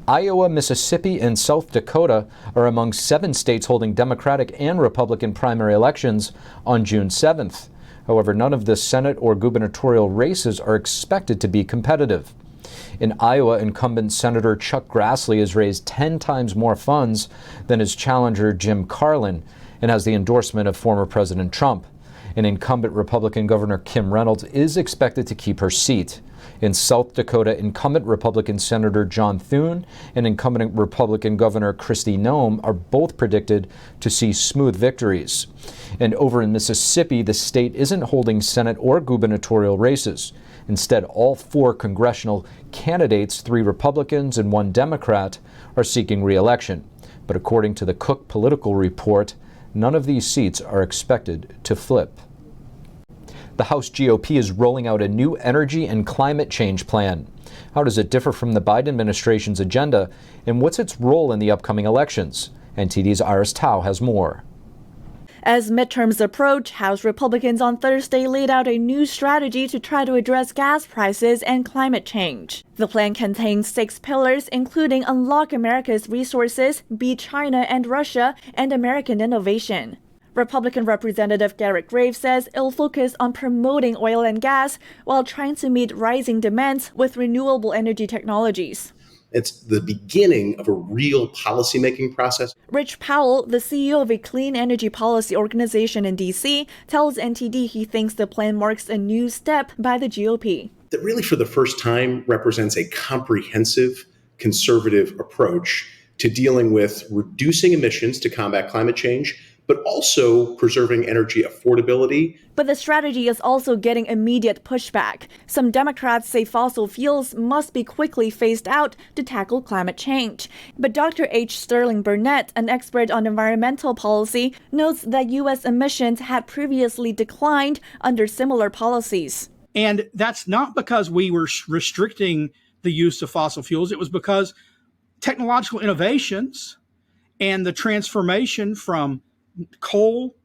Iowa, Mississippi, and South Dakota are among 7 states holding Democratic and Republican primary elections on June 7th. However, none of the Senate or gubernatorial races are expected to be competitive. In Iowa, incumbent Senator Chuck Grassley has raised 10 times more funds than his challenger Jim Carlin and has the endorsement of former President Trump. And incumbent Republican Governor Kim Reynolds is expected to keep her seat. In South Dakota, incumbent Republican Senator John Thune and incumbent Republican Governor Kristi Noem are both predicted to see smooth victories. And over in Mississippi, the state isn't holding Senate or gubernatorial races. Instead, all 4 congressional candidates, 3 Republicans and 1 Democrat, are seeking re-election. But according to the Cook Political Report, none of these seats are expected to flip. The House GOP is rolling out a new energy and climate change plan. How does it differ from the Biden administration's agenda, and what's its role in the upcoming elections? NTD's Iris Tao has more. As midterms approach, House Republicans on Thursday laid out a new strategy to try to address gas prices and climate change. The plan contains 6 pillars, including unlock America's resources, beat China and Russia, and American innovation. Republican Representative Garrett Graves says it'll focus on promoting oil and gas while trying to meet rising demands with renewable energy technologies. It's the beginning of a real policymaking process. Rich Powell, the CEO of a clean energy policy organization in D.C., tells NTD he thinks the plan marks a new step by the GOP. That really, for the first time, represents a comprehensive, conservative approach to dealing with reducing emissions to combat climate change, but also preserving energy affordability. But the strategy is also getting immediate pushback. Some Democrats say fossil fuels must be quickly phased out to tackle climate change. But Dr. H. Sterling Burnett, an expert on environmental policy, notes that U.S. emissions had previously declined under similar policies. And that's not because we were restricting the use of fossil fuels. It was because technological innovations and the transformation from coal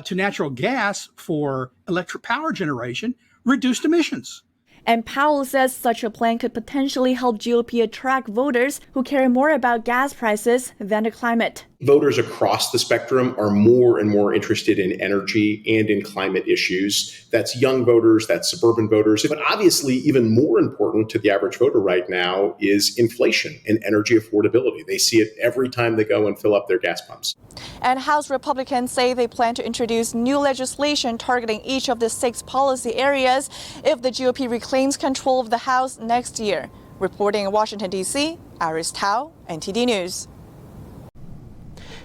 to natural gas for electric power generation reduced emissions. And Powell says such a plan could potentially help GOP attract voters who care more about gas prices than the climate. Voters across the spectrum are more and more interested in energy and in climate issues. That's young voters, that's suburban voters. But obviously, even more important to the average voter right now is inflation and energy affordability. They see it every time they go and fill up their gas pumps. And House Republicans say they plan to introduce new legislation targeting each of the 6 policy areas if the GOP reclaims control of the House next year. Reporting in Washington, D.C., Iris Tao, NTD News.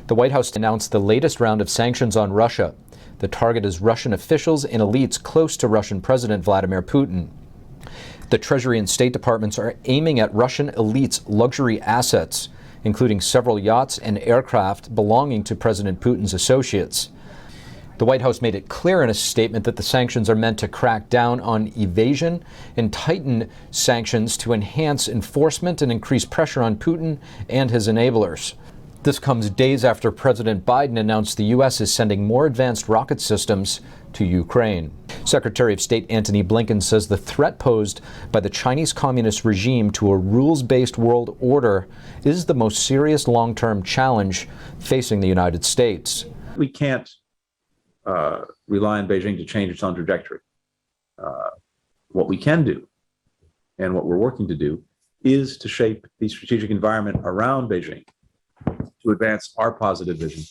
The White House announced the latest round of sanctions on Russia. The target is Russian officials and elites close to Russian President Vladimir Putin. The Treasury and State Departments are aiming at Russian elites' luxury assets, including several yachts and aircraft belonging to President Putin's associates. The White House made it clear in a statement that the sanctions are meant to crack down on evasion and tighten sanctions to enhance enforcement and increase pressure on Putin and his enablers. This comes days after President Biden announced the U.S. is sending more advanced rocket systems to Ukraine. Secretary of State Antony Blinken says the threat posed by the Chinese Communist regime to a rules-based world order is the most serious long-term challenge facing the United States. We can't rely on Beijing to change its own trajectory. What we can do, and what we're working to do, is to shape the strategic environment around Beijing to advance our positive vision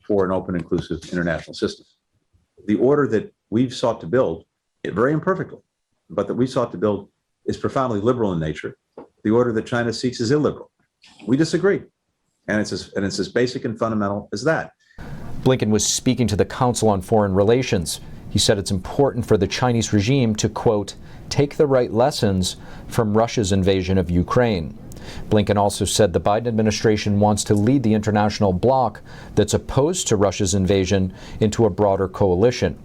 for an open, inclusive international system. The order that we've sought to build, very imperfectly, but that we sought to build, is profoundly liberal in nature. The order that China seeks is illiberal. We disagree, and it's as basic and fundamental as that. Blinken was speaking to the Council on Foreign Relations. He said it's important for the Chinese regime to, quote, take the right lessons from Russia's invasion of Ukraine. Blinken also said the Biden administration wants to lead the international bloc that's opposed to Russia's invasion into a broader coalition.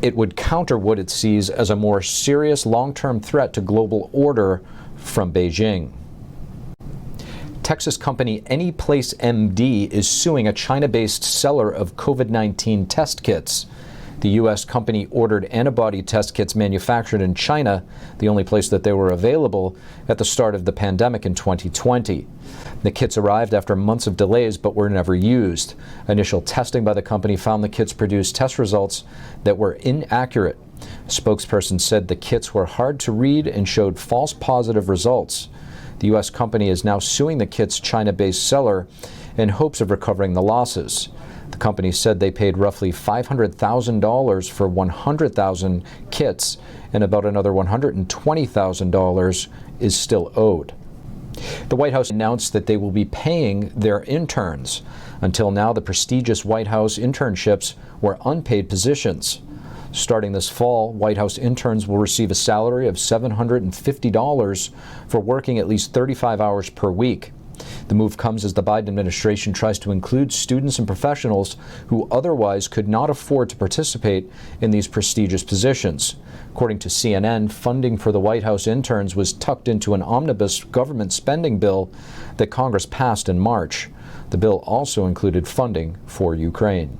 It would counter what it sees as a more serious long-term threat to global order from Beijing. Texas company AnyPlace MD is suing a China-based seller of COVID-19 test kits. The U.S. company ordered antibody test kits manufactured in China, the only place that they were available, at the start of the pandemic in 2020. The kits arrived after months of delays but were never used. Initial testing by the company found the kits produced test results that were inaccurate. A spokesperson said the kits were hard to read and showed false positive results. The U.S. company is now suing the kit's China-based seller in hopes of recovering the losses. The company said they paid roughly $500,000 for 100,000 kits, and about another $120,000 is still owed. The White House announced that they will be paying their interns. Until now, the prestigious White House internships were unpaid positions. Starting this fall, White House interns will receive a salary of $750 for working at least 35 hours per week. The move comes as the Biden administration tries to include students and professionals who otherwise could not afford to participate in these prestigious positions. According to CNN, funding for the White House interns was tucked into an omnibus government spending bill that Congress passed in March. The bill also included funding for Ukraine.